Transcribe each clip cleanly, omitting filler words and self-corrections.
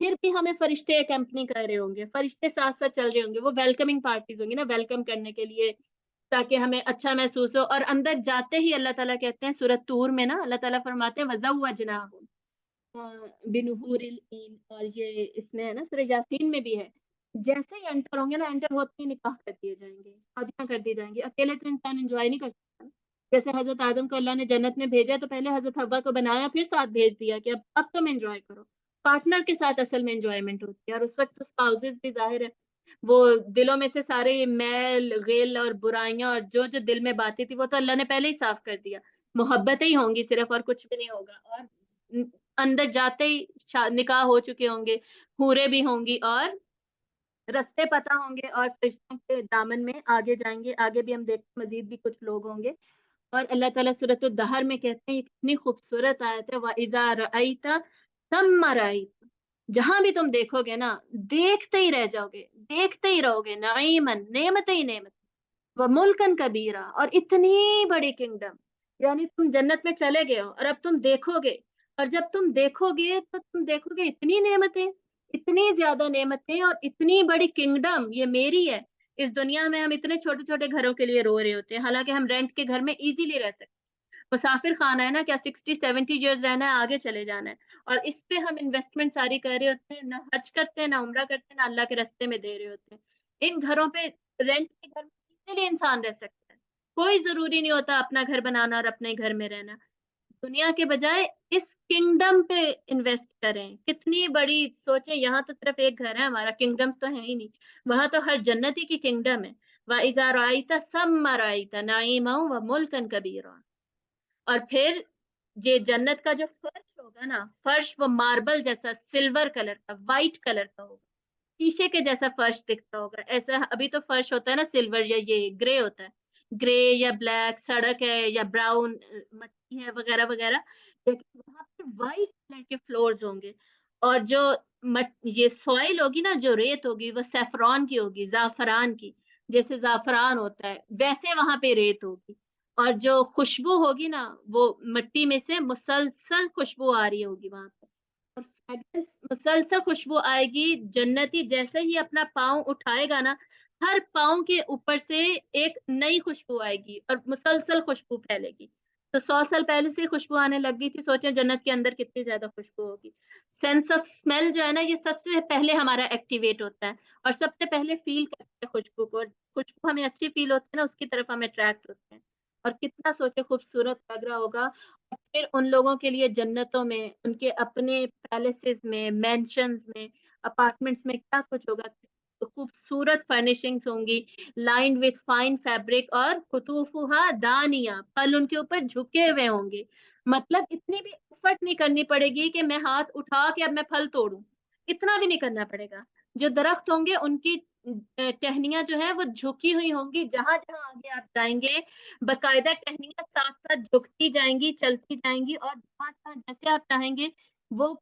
پھر بھی ہمیں فرشتے اکمپنی کر رہے ہوں گے، فرشتے ساتھ ساتھ چل رہے ہوں گے، وہ ویلکمنگ پارٹیز ہوں گی نا، ویلکم کرنے کے لیے، تاکہ ہمیں اچھا محسوس ہو. اور اندر جاتے ہی اللہ تعالیٰ کہتے ہیں سورۃ طور میں نا، اللہ تعالیٰ فرماتے ہیں وَزَوَّجْنَاهُمْ بِنُحُورٍ عِین، اور یہ اس میں ہے نا سورہ یاسین میں بھی ہے. جیسے ہی انٹر ہوں گے نا، انٹر ہوتے ہی نکاح کر دیے جائیں گے، شادیاں کر دی جائیں گی. اکیلے تو انسان انجوائے نہیں کر سکتا. جیسے حضرت آدم کو اللہ نے جنت میں بھیجا تو پہلے حضرت حوا کو بنایا، پھر ساتھ بھیج دیا کہ اب تم انجوائے کرو. پارٹنر کے ساتھ اصل میں انجوائمنٹ ہوتی ہے. اور اس وقت اسپاؤزز بھی ظاہر ہے وہ دلوں میں سے سارے میل غل اور برائیاں اور جو جو دل میں باتیں تھی وہ تو اللہ نے پہلے ہی صاف کر دیا. محبتیں ہی ہوں گی صرف، اور کچھ بھی نہیں ہوگا. اور اندر جاتے ہی نکاح ہو چکے ہوں گے، حوریں بھی ہوں گی، اور رستے پتہ ہوں گے، اور فرشتوں کے دامن میں آگے جائیں گے. آگے بھی ہم دیکھتے مزید بھی کچھ لوگ ہوں گے. اور اللہ تعالیٰ سورۃ الدہر میں کہتے ہیں، یہ کتنی خوبصورت آیت ہے، وَإِذَا رَأَيْتَ ثَمَّ رَأَيْتَ، جہاں بھی تم دیکھو گے نا دیکھتے ہی رہ جاؤ گے، دیکھتے ہی رہو گے. نعیمن، نعمت ہی نعمت، وہ ملکن کبیرہ، اور اتنی بڑی کنگڈم. یعنی تم جنت میں چلے گئے ہو اور اب تم دیکھو گے، اور جب تم دیکھو گے تو تم دیکھو گے اتنی نعمتیں، اتنی زیادہ نعمتیں اور اتنی بڑی کنگڈم یہ میری ہے. اس دنیا میں ہم اتنے چھوٹے چھوٹے گھروں کے لیے رو رہے ہوتے ہیں، حالانکہ ہم رینٹ کے گھر میں ایزیلی رہ سکتے ہیں. مسافر خانہ ہے نا، کیا 60-70 ایئرز رہنا ہے، آگے چلے جانا ہے. اور اس پہ ہم انویسٹمنٹ ساری کر رہے ہوتے ہیں، نہ حج کرتے ہیں، نہ عمرہ کرتے ہیں، نہ اللہ کے راستے میں دے رہے ہوتے ہیں. ان گھروں پہ، رینٹ کے گھر میں اسی لیے انسان رہ سکتا ہے. کوئی ضروری نہیں ہوتا اپنا گھر بنانا اور اپنے گھر میں رہنا. دنیا کے بجائے اس کنگڈم پہ انویسٹ کریں. کتنی بڑی سوچیں، یہاں تو صرف ایک گھر ہے ہمارا، کنگڈم تو ہے ہی نہیں. وہاں تو ہر جنتی کی کنگڈم ہے. وَإِذَا رَأَيْتَ ثَمَّ رَأَيْتَ نَعِيمًا وَمُلْكًا كَبِيرًا. اور پھر یہ جنت کا جو فرش ہوگا نا، فرش وہ ماربل جیسا سلور کلر کا، وائٹ کلر کا ہوگا، شیشے کے جیسا فرش دکھتا ہوگا. ایسا ابھی تو فرش ہوتا ہے نا سلور یا یہ گرے ہوتا ہے، گرے یا بلیک سڑک ہے یا براؤن مٹی ہے وغیرہ وغیرہ، لیکن وہاں پہ وائٹ کلر کے فلورز ہوں گے. اور جو یہ سوائل ہوگی نا، جو ریت ہوگی وہ سیفران کی ہوگی، زعفران کی، جیسے زعفران ہوتا ہے ویسے وہاں پہ ریت ہوگی. اور جو خوشبو ہوگی نا، وہ مٹی میں سے مسلسل خوشبو آ رہی ہوگی وہاں پہ. اور مسلسل خوشبو آئے گی. جنتی جیسے ہی اپنا پاؤں اٹھائے گا نا، ہر پاؤں کے اوپر سے ایک نئی خوشبو آئے گی اور مسلسل خوشبو پھیلے گی. تو 100 سال پہلے سے خوشبو آنے لگ گئی تھی، سوچیں جنت کے اندر کتنی زیادہ خوشبو ہوگی. سینس آف اسمیل جو ہے نا، یہ سب سے پہلے ہمارا ایکٹیویٹ ہوتا ہے اور سب سے پہلے فیل کرتے ہیں خوشبو کو. اور خوشبو ہمیں اچھی فیل ہوتی ہے نا، اس کی طرف ہم اٹریکٹ ہوتے ہیں. اور کتنا سوچے خوبصورت لگ رہا ہوگا. اور پھر ان لوگوں کے لیے جنتوں میں، ان کے اپنے پیلسز میں، مینشنز میں، اپارٹمنٹس میں کیا کچھ ہوگا. خوبصورت فرنیشنگز ہوں گی، لائنڈ وتھ فائن فیبرک، اور قطوفہا دانیہ، پھل ان کے اوپر جھکے ہوئے ہوں گے. مطلب اتنی بھی ایفرٹ نہیں کرنی پڑے گی کہ میں ہاتھ اٹھا کے اب میں پھل توڑوں، اتنا بھی نہیں کرنا پڑے گا. جو درخت ہوں گے ان کی ٹہنیاں جو ہے وہ جھکی ہوئی ہوں گی. جہاں جہاں آگے آپ جائیں گے باقاعدہ ٹہنیاں ساتھ ساتھ جھکتی جائیں گی، چلتی جائیں گی. اور جہاں جہاں جیسے آپ چاہیں گے وہ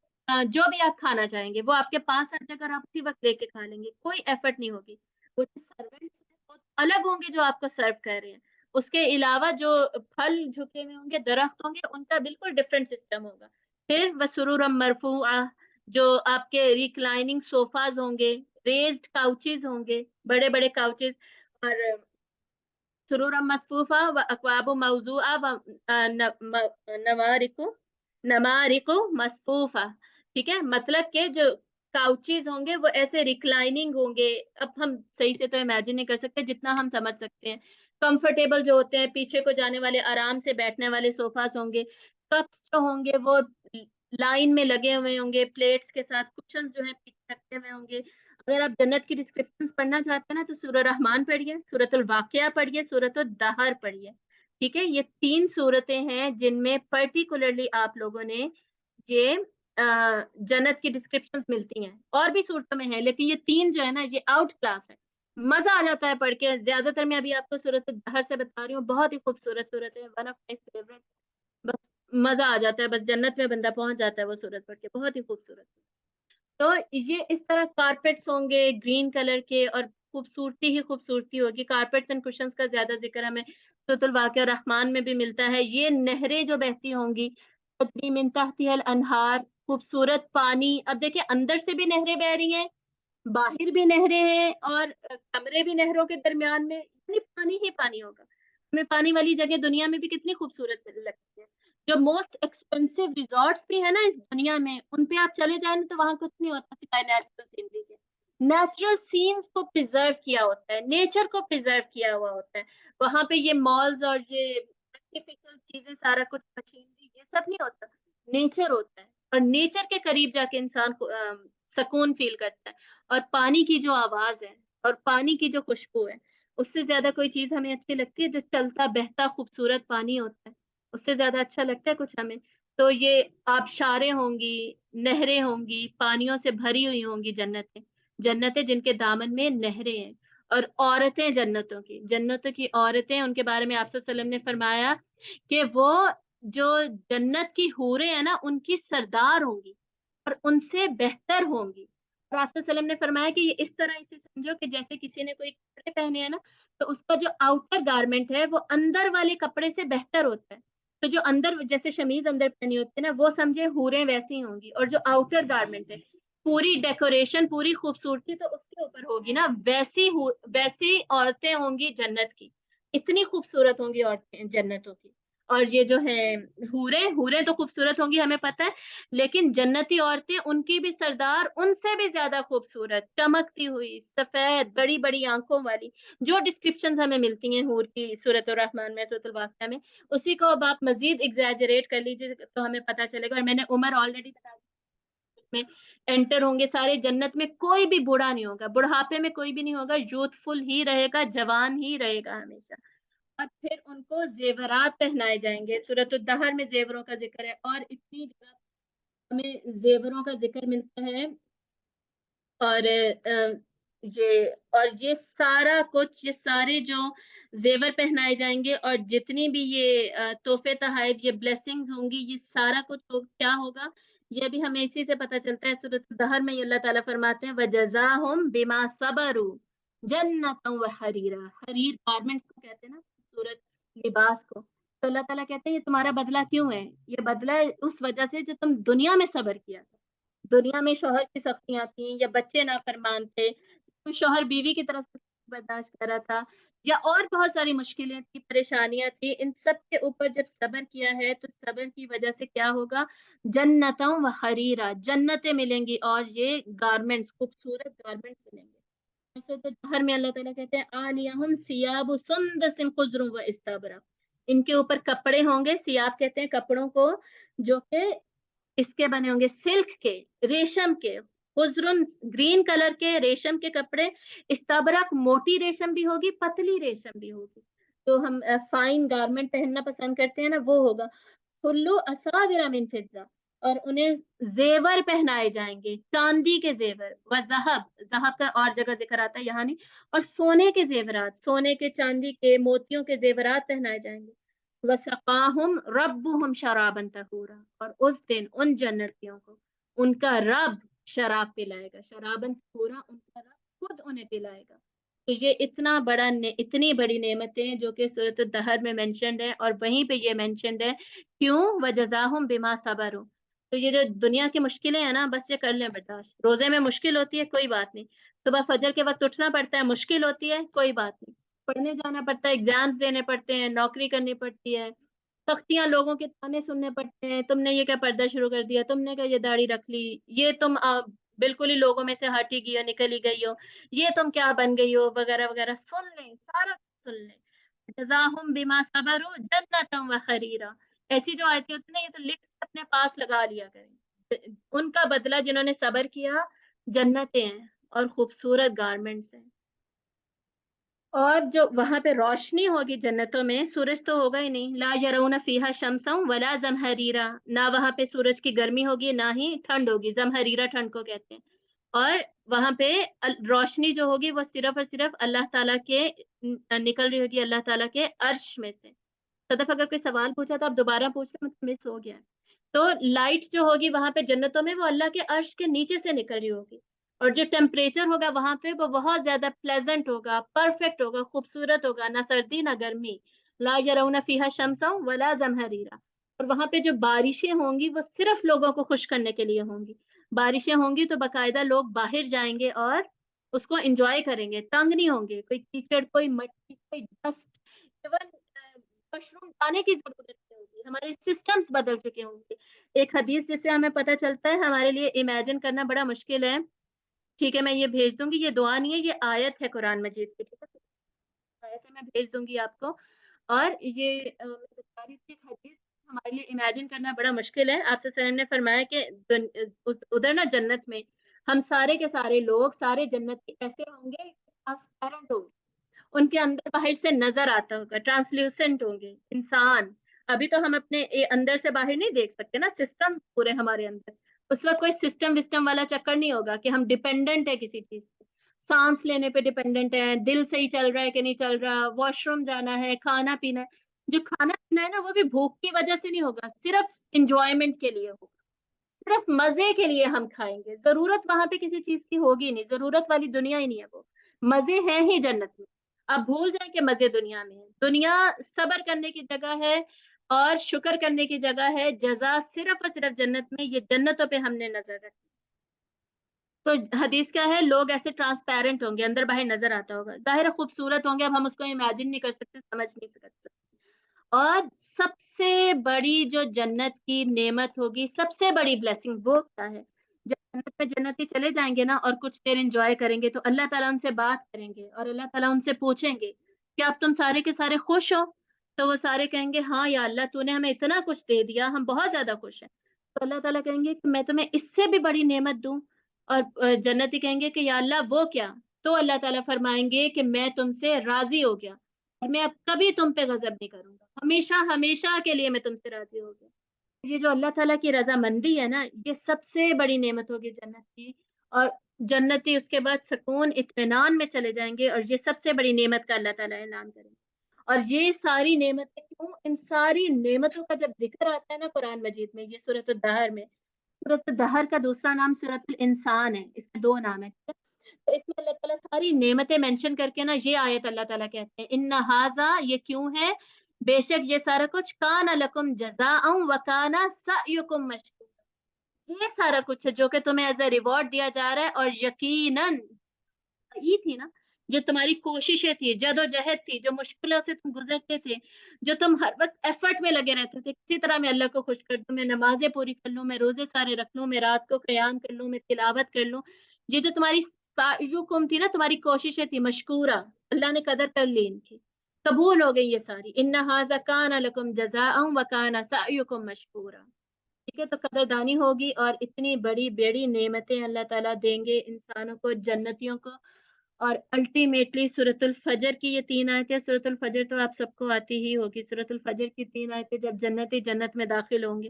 جو بھی آپ کھانا چاہیں گے وہ آپ کے پاس آ جائے گا، آپ اسی وقت لے کے کھا لیں گے. کوئی ایفرٹ نہیں ہوگی. وہ سرونٹس الگ ہوں گے جو آپ کو سرو کر رہے ہیں. اس کے علاوہ جو پھل جھکے ہوئے ہوں گے، درخت ہوں گے، ان کا بالکل ڈفرینٹ سسٹم ہوگا. پھر وسرورا مرفوعہ، جو آپ کے ریکلائننگ صوفاز ہوں گے، ریزڈ کاؤچز ہوں گے، بڑے بڑے کاؤچز. اور سرورا مصفوفہ و اکواب موضوعہ و نمارق مصفوفہ. ٹھیک ہے، مطلب کہ جو کاؤچز ہوں گے وہ ایسے ریکلائننگ ہوں گے. اب ہم صحیح سے تو امیجن نہیں کر سکتے، جتنا ہم سمجھ سکتے ہیں. کمفرٹیبل جو ہوتے ہیں، پیچھے کو جانے والے آرام سے بیٹھنے والے صوفاز ہوں گے. کپس جو ہوں گے وہ لائن میں لگے ہوئے ہوں گے پلیٹس کے ساتھ. کشن جو ہے پیچھے رکھے ہوئے ہوں گے. اگر آپ جنت کی ڈسکرپشن پڑھنا چاہتے ہیں نا تو سورہ رحمان پڑھیے، سورۃ الواقعہ پڑھیے، سورۃ الدہر پڑھیے. ٹھیک ہے، یہ 3 سورتیں ہیں جن میں پرٹیکولرلی آپ لوگوں نے یہ جنت کی ڈسکرپشن ملتی ہیں. اور بھی صورتوں میں ہیں لیکن یہ 3 جو ہے نا یہ آؤٹ کلاس ہے. مزہ آ جاتا ہے پڑھ کے. زیادہ تر میں ابھی آپ کو سورۃ الدہر سے بتا رہی ہوں، بہت ہی خوبصورت صورت ہے، ون آف مائی فیورٹ. بس مزہ آ جاتا ہے، بس جنت میں بندہ پہنچ جاتا ہے وہ صورت پڑھ کے. بہت ہی خوبصورت. تو یہ اس طرح کارپیٹس ہوں گے گرین کلر کے، اور خوبصورتی ہی خوبصورتی ہوگی. کارپیٹس اینڈ کشنز کا زیادہ ذکر ہمیں سورۃ الواقعہ اور رحمان میں بھی ملتا ہے. یہ نہریں جو بہتی ہوں گی تجری من تحتها الانہار، خوبصورت پانی. اب دیکھیں اندر سے بھی نہریں بہ رہی ہیں، باہر بھی نہریں ہیں، اور کمرے بھی نہروں کے درمیان میں، یعنی پانی ہی پانی ہوگا. ہمیں پانی والی جگہ دنیا میں بھی کتنی خوبصورت لگتی ہے. جو موسٹ ایکسپینسو ریزورٹس بھی ہیں نا اس دنیا میں، ان پہ آپ چلے جائیں تو وہاں کچھ نہیں ہوتا سوائے نیچرل سینری کے. نیچرل سینس کو پریزرو کیا ہوتا ہے، نیچر کو پریزرو کیا ہوا ہوتا ہے. وہاں پہ یہ مالز اور یہ آرٹیفیشل چیزیں، سارا کچھ مشینری، یہ سب نہیں ہوتا، نیچر ہوتا ہے. اور نیچر کے قریب جا کے انسان کو سکون فیل کرتا ہے. اور پانی کی جو آواز ہے اور پانی کی جو خوشبو ہے، اس سے زیادہ کوئی چیز ہمیں اچھی لگتی ہے؟ جو چلتا بہتا خوبصورت پانی ہوتا ہے، اس سے زیادہ اچھا لگتا ہے کچھ ہمیں؟ تو یہ آبشاریں ہوں گی، نہریں ہوں گی، پانیوں سے بھری ہوئی ہوں گی جنتیں. جنتیں جن کے دامن میں نہریں ہیں. اور عورتیں جنتوں کی عورتیں، ان کے بارے میں آپ صلی اللہ علیہ وسلم نے فرمایا کہ وہ جو جنت کی حوریں ہیں نا، ان کی سردار ہوں گی اور ان سے بہتر ہوں گی. اور آپ صلی اللہ علیہ وسلم نے فرمایا کہ یہ اس طرح اسے سمجھو کہ جیسے کسی نے کوئی کپڑے پہنے ہیں نا، تو اس کا جو آؤٹر گارمنٹ ہے وہ اندر والے کپڑے سے بہتر ہوتا ہے. تو جو اندر جیسے شمیز اندر پہنی ہوتی ہے نا، وہ سمجھے حوریں ویسی ہوں گی. اور جو آؤٹر گارمنٹ ہے، پوری ڈیکوریشن، پوری خوبصورتی تو اس کے اوپر ہوگی نا، ویسی عورتیں ہوں گی جنت کی. اتنی خوبصورت ہوں گی عورتیں جنتوں کی. اور یہ جو ہے حوریں تو خوبصورت ہوں گی ہمیں پتہ ہے، لیکن جنتی عورتیں ان کی بھی سردار ان سے بھی زیادہ خوبصورت، چمکتی ہوئی، سفید، بڑی بڑی آنکھوں والی. جو ڈسکرپشن ہمیں ملتی ہیں حور کی سورۃ الرحمن میں، سورۃ الواقعہ میں، اسی کو اب آپ مزید ایگزیجریٹ کر لیجیے تو ہمیں پتہ چلے گا. اور میں نے عمر آلریڈی بتا دی، اس میں انٹر ہوں گے سارے جنت میں، کوئی بھی بوڑھا نہیں ہوگا، بڑھاپے میں کوئی بھی نہیں ہوگا، یوتھ فل ہی رہے گا، جوان ہی رہے گا ہمیشہ. اور پھر ان کو زیورات پہنائے جائیں گے. سورۃ الدہر میں زیوروں کا ذکر ہے، اور اتنی جگہ ہمیں زیوروں کا ذکر ملتا ہے. اور یہ سارا کچھ، یہ سارے جو زیور پہنائے جائیں گے اور جتنی بھی یہ تحفے تحائف، یہ بلیسنگ ہوں گی، یہ سارا کچھ کیا ہوگا، یہ بھی ہمیں اسی سے پتہ چلتا ہے. سورۃ الدہر میں اللہ تعالیٰ فرماتے ہیں وَجَزَاهُمْ بِمَا صَبَرُوا جَنَّةً وَحَرِيرًا. حریر گارمنٹس کو کہتے ہیں نا، خوبصورت لباس کو. تو اللہ تعالیٰ کہتے ہیں یہ تمہارا بدلہ کیوں ہے؟ یہ بدلہ اس وجہ سے جو تم دنیا میں صبر کیا تھا. دنیا میں شوہر کی سختیاں تھیں، یا بچے نافرمان تھے، کوئی شوہر بیوی کی طرف سے برداشت کر رہا تھا، یا اور بہت ساری مشکلیں تھیں، پریشانیاں تھیں. ان سب کے اوپر جب صبر کیا ہے تو صبر کی وجہ سے کیا ہوگا؟ جنتوں و حریرا، جنتیں ملیں گی اور یہ گارمنٹس، خوبصورت گارمنٹس ملیں گے. ہر میں اللہ تعالیٰ کہتے ہیں عالیہم ثیاب سندس خضر و استبرق. ان کے اوپر کپڑے ہوں گے، سیاب کہتے ہیں کپڑوں کو جو کہ اس کے بنے ہوں گے سلک کے، ریشم کے، خضرن گرین کلر کے ریشم کے کپڑے. استبرق موٹی ریشم بھی ہوگی، پتلی ریشم بھی ہوگی. تو ہم فائن گارمنٹ پہننا پسند کرتے ہیں نا، وہ ہوگا. خلو اساور من فضہ، اور انہیں زیور پہنائے جائیں گے، چاندی کے زیور. ذہب کا اور جگہ ذکر آتا ہے، یہاں نہیں. اور سونے کے زیورات، سونے کے، چاندی کے، موتیوں کے زیورات پہنائے جائیں گے. وَسَقَاهُمْ رَبُّهُمْ شَرَابًا طَهُورًا، اور اس دن ان جنتیوں کو ان کا رب شراب پلائے گا. شرابًا طَهُورًا، ان کا رب خود انہیں پلائے گا. تو یہ اتنی بڑی نعمتیں جو کہ سورۃ الدہر میں مینشنڈ ہے، اور وہیں پہ یہ مینشنڈ ہے. کیوں؟ وَجَزَاهُمْ بِمَا صَبَرُوا. تو یہ جو دنیا کی مشکلیں ہیں نا، بس یہ کر لیں برداشت. روزے میں مشکل ہوتی ہے، کوئی بات نہیں. صبح فجر کے وقت اٹھنا پڑتا ہے، مشکل ہوتی ہے، کوئی بات نہیں. پڑھنے جانا پڑتا ہے، ایگزامز دینے پڑتے ہیں، نوکری کرنی پڑتی ہے، سختیاں، لوگوں کے تانے سننے پڑتے ہیں. تم نے یہ کیا پردہ شروع کر دیا، تم نے کیا یہ داڑھی رکھ لی، یہ تم بالکل ہی لوگوں میں سے ہٹ ہی گئی ہو، نکل ہی گئی ہو، یہ تم کیا بن گئی ہو، وغیرہ وغیرہ. سن لیں، سارا سن لیں. جزاہم بما صبروا جنتا وحریرا. ایسی جو آیتیں ہوتی ہیں، یہ تو لکھ کے اپنے پاس لگا لیا کریں. ان کا بدلہ جنہوں نے صبر کیا، جنتیں ہیں اور خوبصورت گارمنٹس ہیں. اور جو وہاں پہ روشنی ہوگی جنتوں میں، سورج تو ہوگا ہی نہیں. لا یرون فیہا شمسا ولا زمہریرا، نہ وہاں پہ سورج کی گرمی ہوگی نہ ہی ٹھنڈ ہوگی. زمہریرا ٹھنڈ کو کہتے ہیں. اور وہاں پہ روشنی جو ہوگی وہ صرف اور صرف اللہ تعالیٰ کے نکل رہی ہوگی، اللہ تعالیٰ کے عرش میں سے. صدف اگر کوئی سوال پوچھا تو آپ دوبارہ پوچھ لیں، مجھے مس ہو گیا. تو لائٹ جو ہوگی وہاں پہ جنتوں میں، وہ اللہ کے عرش کے نیچے سے نکل رہی ہوگی. اور جو ٹیمپریچر ہوگا وہاں پہ وہ بہت زیادہ پلیزنٹ ہوگا، پرفیکٹ ہوگا، خوبصورت ہوگا، نہ سردی نہ گرمی. لا یرون فیہا شمسا ولا زمہریرا. اور وہاں پہ جو بارشیں ہوں گی وہ صرف لوگوں کو خوش کرنے کے لیے ہوں گی. بارشیں ہوں گی تو باقاعدہ لوگ باہر جائیں گے اور اس کو انجوائے کریں گے, تنگ نہیں ہوں گے. کوئی کیچڑ, کوئی مٹی, کوئی ڈسٹ, ایون مشروم لانے کی ضرورت نہیں ہوگی. ہمارے سسٹمز بدل چکے ہوں گے. ایک حدیث جس سے ہمیں پتہ چلتا ہے, ہمارے لیے امیجن کرنا بڑا مشکل ہے. ٹھیک ہے, میں یہ بھیج دوں گی, یہ دعا نہیں ہے, یہ آیت ہے قرآن مجید کی. ٹھیک ہے, آیت ہے, میں بھیج دوں گی آپ کو. اور یہ بتا رہی تھی حدیث, ہمارے لیے امیجن کرنا بڑا مشکل ہے. آپ سے نے فرمایا کہ ادھر نا جنت میں ہم سارے کے سارے لوگ, سارے جنت کے ایسے ہوں گے, ٹرانسپیرنٹ ہوں گے, ان کے اندر باہر سے نظر آتا ہوگا, ٹرانسلوسنٹ ہوں گے انسان. ابھی تو ہم اپنے اندر سے باہر نہیں دیکھ سکتے نا, سسٹم پورے ہمارے اندر. اس وقت کوئی سسٹم وسٹم والا چکر نہیں ہوگا کہ ہم ڈیپینڈنٹ ہے کسی چیز پہ. سانس لینے پہ ڈیپینڈنٹ ہے, دل صحیح چل رہا ہے کہ نہیں چل رہا, واش روم جانا ہے, کھانا پینا ہے. جو کھانا پینا ہے نا وہ بھی بھوک کی وجہ سے نہیں ہوگا, صرف انجوائمنٹ کے لیے ہوگا, صرف مزے کے لیے ہم کھائیں گے. ضرورت وہاں پہ کسی چیز کی ہوگی نہیں, ضرورت والی دنیا ہی نہیں ہے وہ. مزے ہیں ہی جنت میں. آپ بھول جائیں کہ مزے دنیا میں ہے. دنیا صبر کرنے کی جگہ ہے اور شکر کرنے کی جگہ ہے. جزا صرف اور صرف جنت میں. یہ جنتوں پہ ہم نے نظر رکھی. تو حدیث کیا ہے, لوگ ایسے ٹرانسپیرنٹ ہوں گے, اندر باہر نظر آتا ہوگا. ظاہر خوبصورت ہوں گے, اب ہم اس کو امیجن نہیں کر سکتے, سمجھ نہیں سکتے. اور سب سے بڑی جو جنت کی نعمت ہوگی, سب سے بڑی بلیسنگ وہ کیا ہے؟ جب جنت میں جنتی چلے جائیں گے نا اور کچھ دیر انجوائے کریں گے تو اللہ تعالیٰ ان سے بات کریں گے اور اللہ تعالیٰ ان سے پوچھیں گے کہ اب تم سارے کے سارے خوش ہو؟ تو وہ سارے کہیں گے ہاں یا اللہ, تو نے ہمیں اتنا کچھ دے دیا, ہم بہت زیادہ خوش ہیں. تو اللہ تعالیٰ کہیں گے کہ میں تمہیں اس سے بھی بڑی نعمت دوں. اور جنتی کہیں گے کہ یا اللہ وہ کیا؟ تو اللہ تعالیٰ فرمائیں گے کہ میں تم سے راضی ہو گیا اور میں اب کبھی تم پہ غضب نہیں کروں گا, ہمیشہ ہمیشہ کے لیے میں تم سے راضی ہو گیا. یہ جو اللہ تعالیٰ کی رضامندی ہے نا, یہ سب سے بڑی نعمت ہوگی جنت کی. اور جنتی اس کے بعد سکون اطمینان میں چلے جائیں گے, اور یہ سب سے بڑی نعمت کا اللہ تعالیٰ اعلان کریں گے. اور یہ ساری نعمتیں کیوں, ان ساری نعمتوں کا جب ذکر آتا ہے نا قرآن مجید میں, یہ سورۃ الدہر میں, سورۃ الدہر کا دوسرا نام سورۃ الانسان ہے, اس کے دو نام ہیں. تو اس میں اللہ تعالیٰ ساری نعمتیں مینشن کر کے نا, یہ آیت اللہ تعالیٰ کہتے ہیں ان ھذا, یہ کیوں ہے, بے شک یہ سارا کچھ, کان لکم جزاء وکان سعیکم مشکورا, یہ سارا کچھ ہے جو کہ تمہیں ایز اے ریوارڈ دیا جا رہا ہے. اور یقیناً یہ تھی نا جو تمہاری کوششیں تھی, جد و جہد تھی, جو مشکلوں سے تم گزرتے تھے, جو تم ہر وقت ایفرٹ میں لگے رہتے تھے, کسی طرح میں اللہ کو خوش کر دوں, میں نمازیں پوری کر لوں, میں روزے سارے رکھ لوں, میں رات کو قیام کر لوں, میں تلاوت کر لوں. یہ جو تمہاری سعیکم تھی نا, تمہاری کوششیں تھی, مشکورہ, اللہ نے قدر کر لی ان کی, قبول ہو گئی یہ ساری. ان ھذا کان لکم جزاء وکان سعیکم مشکورا. ٹھیک ہے, تو قدردانی ہوگی اور اتنی بڑی بڑی نعمتیں اللہ تعالیٰ دیں گے انسانوں کو, جنتیوں کو. اور الٹیمیٹلی سورۃ الفجر کی یہ 3 آیتیں, سورۃ الفجر تو آپ سب کو آتی ہی ہوگی. سورۃ الفجر کی 3 آیتیں جب جنتی جنت میں داخل ہوں گے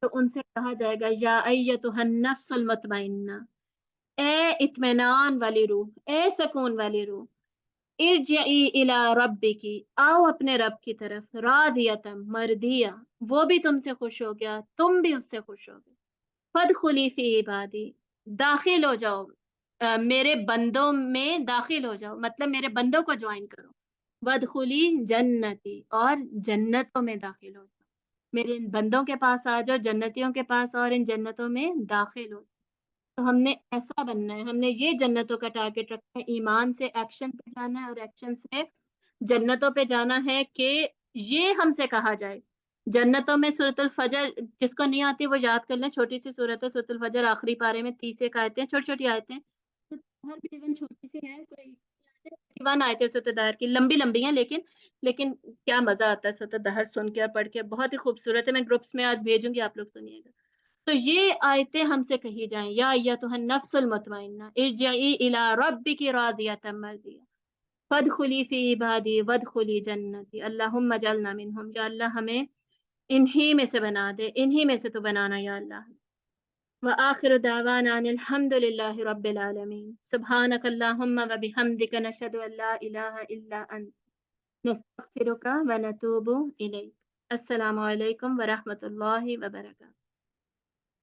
تو ان سے کہا جائے گا یا ایتھا النفس المطمئنہ, اے اطمینان والی روح, اے سکون والی روح, ارجعی الی ربک, آؤ اپنے رب کی طرف, راضیۃ مرضیہ, وہ بھی تم سے خوش ہو گیا, تم بھی اس سے خوش ہو گئے. فادخلی فی عبادی, داخل ہو جاؤ میرے بندوں میں, داخل ہو جاؤ مطلب میرے بندوں کو جوائن کرو. وادخلی جنتی, اور جنتوں میں داخل ہو جاؤ, میرے ان بندوں کے پاس آ جاؤ, جنتیوں کے پاس, اور ان جنتوں میں داخل ہو جاؤ. تو ہم نے ایسا بننا ہے, ہم نے یہ جنتوں کا ٹارگٹ رکھنا ہے, ایمان سے ایکشن پہ جانا ہے اور ایکشن سے جنتوں پہ جانا ہے. کہ یہ ہم سے کہا جائے جنتوں میں سورۃ الفجر, جس کو نہیں آتی وہ یاد کر لیں, چھوٹی سی سورت ہے سورۃ الفجر, آخری پارے میں 30 ایک آیتیں, چھوٹی چھوٹی آیتیں, ہر بھی ایون چھوٹی سی ہے, کوئی 1 آیتیں سورۃ الدہر کی, لمبی لمبی ہیں لیکن کیا مزہ آتا ہے سورۃ الدہر سن کے اور پڑھ کے, بہت ہی خوبصورت ہے. میں گروپس میں آج بھیجوں گی, آپ لوگ سنیے گا. تو یہ آیتیں ہم سے کہی جائیں, یا ایتھا النفس المطمئنہ ارجعی الی ربک راضیۃ مرضیہ فادخلی فی عبادی وادخلی جنتی اللہم اجعلنا منہم, یا اللہ ہمیں انہی میں سے بنا دے, انہی میں سے تو بنانا یا اللہ. وآخر دعوانا ان الحمد للہ رب العالمین. سبحانک اللہم وبحمدک, نشہد ان لا الہ الا انت, نستغفرک ونتوب الیک. السلام علیکم ورحمۃ اللہ وبرکاتہ.